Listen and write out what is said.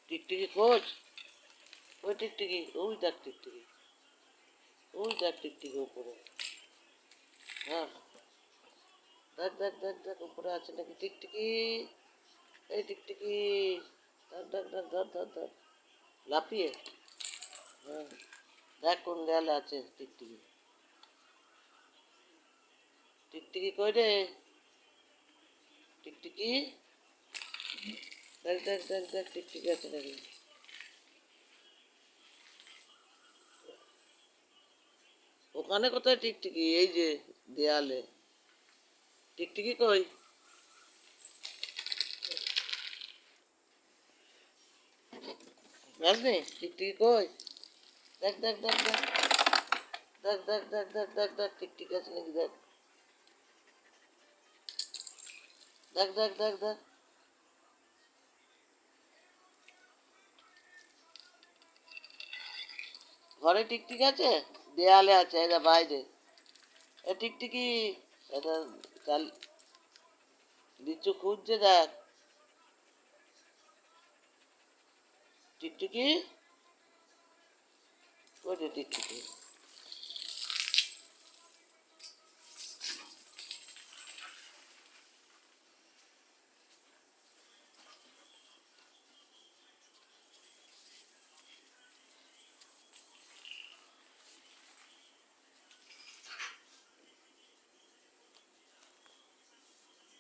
টিকটিকি খোঁজ। ওই টিকটিকি, ওই দেখ টিকটিকি, ওই দেখ টিকটিকি উপরে। হ্যাঁ, দেখ দেখ দেখ দেখ উপরে আছে নাকি টিকটিকি। এই টিকটিকি, ধর ধর ধর ধর ধর ধর, লাফিয়ে। হ্যাঁ, দেখ কোন দেয়ালে আছে টিকটিকি। টিকটিকি কই রে? টিকটিকি, দেখ দেখ দেখ দেখ টিকটিকি আছে নাকি। ওখানে কোথায় টিকটিকি? এই যে দেয়ালে। টিকটিকি কই? আসনি টিকটিকি কই? দেখ দেখ দেখ দেখ দেখ দেখ দেখ দেখ দেখ দেখ টিকটিকি আছে নাকি দেখ। দেখ দেখ দেখ দেখ, ঘরে টিকটিকি আছে? দেয়ালে আছে, এটা বাইরে। এ টিকটিকি, এটা চাল লিচু খুঁজছে দেখ। টিকটিকি, কই রে টিকটিকি?